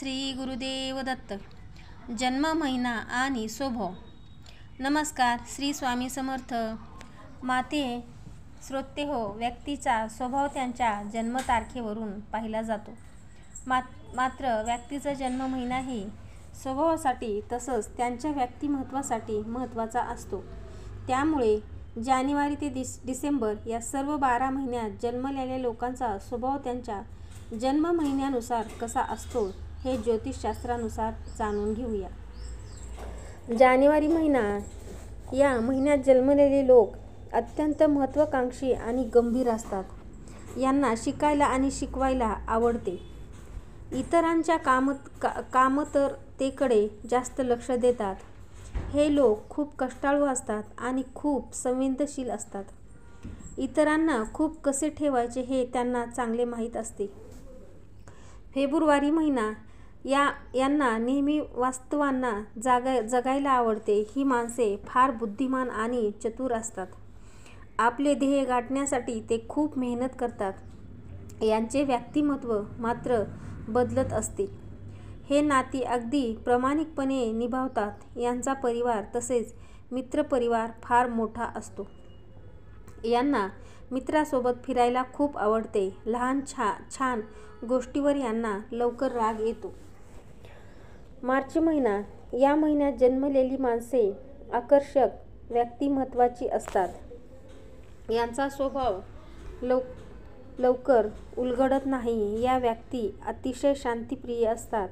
श्री गुरुदेव दत्त. जन्म, महिना आणि स्वभाव. नमस्कार. श्री स्वामी समर्थ. माते श्रोते हो, व्यक्तीचा स्वभाव त्यांच्या जन्मतारखेवरून पाहिला जातो. मात्र व्यक्तीचा जन्म महिनाही स्वभावासाठी तसंच त्यांच्या व्यक्तिमत्वासाठी महत्त्वाचा असतो. त्यामुळे जानेवारी ते डिसेंबर या सर्व 12 महिन्यात जन्मलेल्या लोकांचा स्वभाव त्यांच्या जन्म महिन्यानुसार कसा असतो हे ज्योतिषशास्त्रानुसार जाणून घेऊया. जानेवारी महिना. या महिन्यात जन्मलेले लोक अत्यंत महत्त्वाकांक्षी आणि गंभीर असतात. यांना शिकायला आणि शिकवायला आवडते. इतरांच्या कामतरतेकडे जास्त लक्ष देतात. हे लोक खूप कष्टाळू असतात आणि खूप संवेदनशील असतात. इतरांना खूप कसे ठेवायचे हे त्यांना चांगले माहीत असते. फेब्रुवारी महिना. यांना नेहमी वास्तवांना जगायला आवडते. ही माणसे फार बुद्धिमान आणि चतुर असतात. आपले ध्येय गाठण्यासाठी ते खूप मेहनत करतात. यांचे व्यक्तिमत्व मात्र बदलत असते. हे नाती अगदी प्रामाणिकपणे निभावतात. यांचा परिवार तसेच मित्रपरिवार फार मोठा असतो. यांना मित्रासोबत फिरायला खूप आवडते. लहान छान गोष्टीवर यांना लवकर राग येतो. मार्च महिना. या महिन्यात जन्मलेली माणसे आकर्षक व्यक्तिमत्वाची असतात. यांचा स्वभाव लवकर उलगडत नाही. या व्यक्ती अतिशय शांतिप्रिय असतात.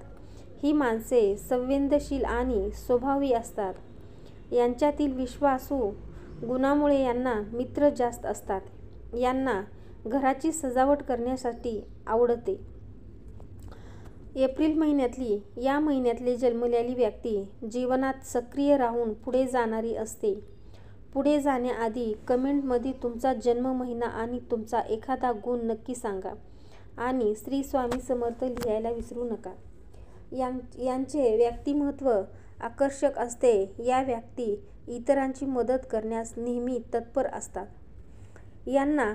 ही माणसे संवेदनशील आणि स्वभावी असतात. यांच्यातील विश्वासू गुणामुळे यांना मित्र जास्त असतात. यांना घराची सजावट करण्यासाठी आवडते. एप्रिल महिन्यातली. या महिन्यातले जन्मलेली व्यक्ती जीवनात सक्रिय राहून पुढे जाणारी असते. पुढे जाण्याआधी कमेंटमध्ये तुमचा जन्म महिना आणि तुमचा एखादा गुण नक्की सांगा आणि श्री स्वामी समर्थ लिहायला विसरू नका. यांचे व्यक्तिमत्व आकर्षक असते. या व्यक्ती इतरांची मदत करण्यास नेहमी तत्पर असतात. यांना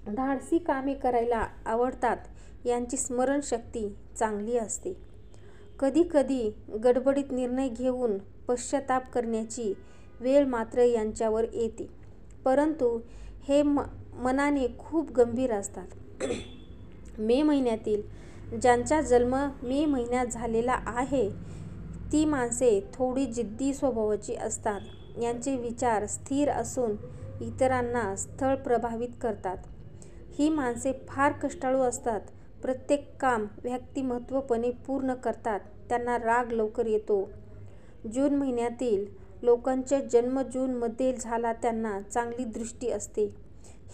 धाडसी कामे करायला आवडतात. यांची स्मरणशक्ती चांगली असते. कधीकधी गडबडीत निर्णय घेऊन पश्चाताप करण्याची वेळ मात्र यांच्यावर येते. परंतु हे मनाने खूप गंभीर असतात. मे महिन्यातील. ज्यांचा जन्म मे महिन्यात झालेला आहे ती माणसे थोडी जिद्दी स्वभावाची असतात. यांचे विचार स्थिर असून इतरांना स्थळ प्रभावित करतात. ही माणसे फार कष्टाळू असतात. प्रत्येक काम व्यक्तिमत्वपणे पूर्ण करतात. त्यांना राग लवकर येतो. जून महिन्यातील लोकांचा जन्म जून मध्ये झाला त्यांना चांगली दृष्टी असते.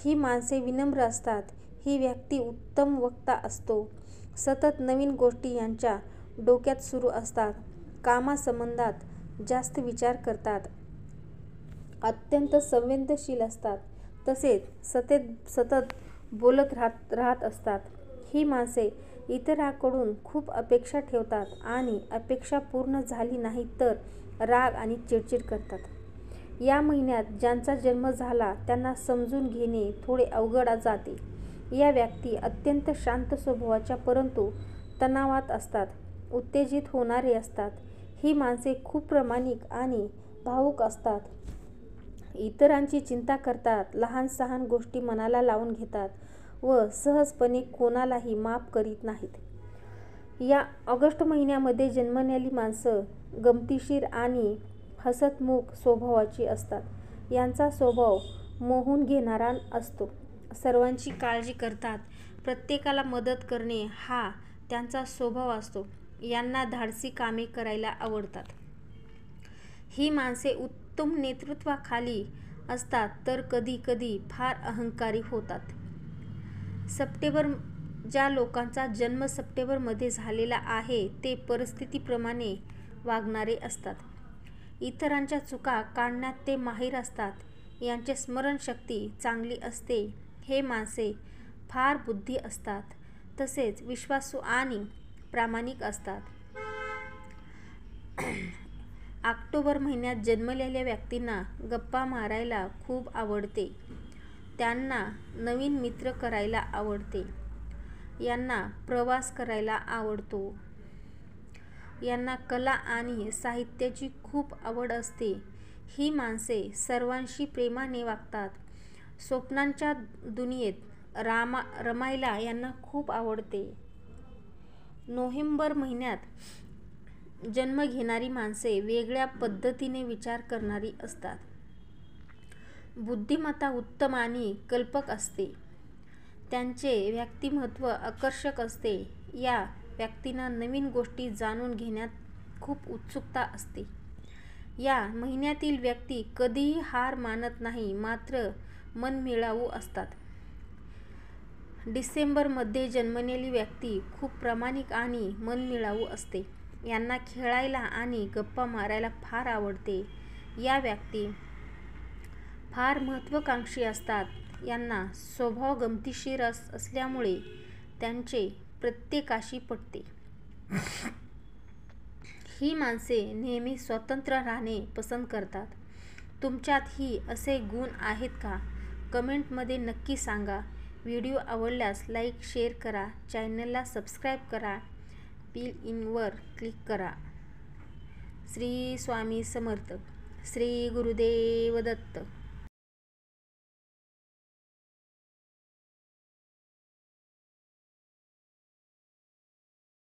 ही माणसे विनम्र असतात. ही व्यक्ती उत्तम वक्ता असतो. सतत नवीन गोष्टी यांच्या डोक्यात सुरू असतात. कामासंबंधात जास्त विचार करतात. अत्यंत संवेदनशील असतात. तसेच सतत बोलत राहत असतात. ही माणसे इतरांकडून खूप अपेक्षा ठेवतात आणि अपेक्षा पूर्ण झाली नाही तर राग आणि चिडचिड करतात. या महिन्यात ज्यांचा जन्म झाला त्यांना समजून घेणे थोडे अवघड जाते. या व्यक्ती अत्यंत शांत स्वभावाच्या परंतु तणावात असतात. उत्तेजित होणारे असतात. ही माणसे खूप प्रामाणिक आणि भावुक असतात. इतरांची चिंता करतात. लहान सहान गोष्टी मनाला लावून घेतात व सहजपणे कोणालाही माफ करीत नाहीत. या ऑगस्ट महिन्यामध्ये जन्मलेली माणसं गमतीशीर आणि हसतमुख स्वभावाची असतात. यांचा स्वभाव मोहून घेणारा असतो. सर्वांची काळजी करतात. प्रत्येकाला मदत करणे हा त्यांचा स्वभाव असतो. यांना धाडसी कामे करायला आवडतात. ही माणसे उत्तम नेतृत्वाखाली असतात तर कधी कधी फार अहंकारी होतात. सप्टेंबर. ज्या लोकांचा जन्म सप्टेंबरमध्ये झालेला आहे ते परिस्थितीप्रमाणे वागणारे असतात. इतरांच्या चुका काढण्यात ते माहीर असतात. यांची स्मरणशक्ती चांगली असते. हे माणसे फार बुद्धी असतात. तसेच विश्वासू आणि प्रामाणिक असतात. ऑक्टोबर महिन्यात जन्मलेल्या व्यक्तींना गप्पा मारायला खूप आवडते. त्यांना नवीन मित्र करायला आवडते. यांना प्रवास करायला आवडतो. यांना कला आणि साहित्याची खूप आवड असते. ही माणसे सर्वांशी प्रेमाने वागतात. स्वप्नांच्या दुनियेत रमायला यांना खूप आवडते. नोव्हेंबर महिन्यात जन्म घेणारी माणसे वेगळ्या पद्धतीने विचार करणारी असतात. बुद्धिमत्ता उत्तम आणि कल्पक असते. त्यांचे व्यक्तिमत्व आकर्षक असते. या व्यक्तींना नवीन गोष्टी जाणून घेण्यात खूप उत्सुकता असते. या महिन्यातील व्यक्ती कधीही हार मानत नाही, मात्र मनमिळावू असतात. डिसेंबरमध्ये जन्मलेली व्यक्ती खूप प्रामाणिक आणि मनमिळावू असते. यांना खेळायला आणि गप्पा मारायला फार आवडते. या व्यक्ती फार महत्त्वाकांक्षी असतात. यांना स्वभाव गमतीशीर असल्यामुळे त्यांचे प्रत्येकाशी पटते. ही माणसे नेहमी स्वतंत्र राहणे पसंत करतात. तुमच्यातही असे गुण आहेत का? कमेंटमध्ये नक्की सांगा. व्हिडिओ आवडल्यास लाईक, शेअर करा. चॅनलला सबस्क्राईब करा. बेल वर क्लिक करा. श्री स्वामी समर्थ. श्री गुरुदेव दत्त.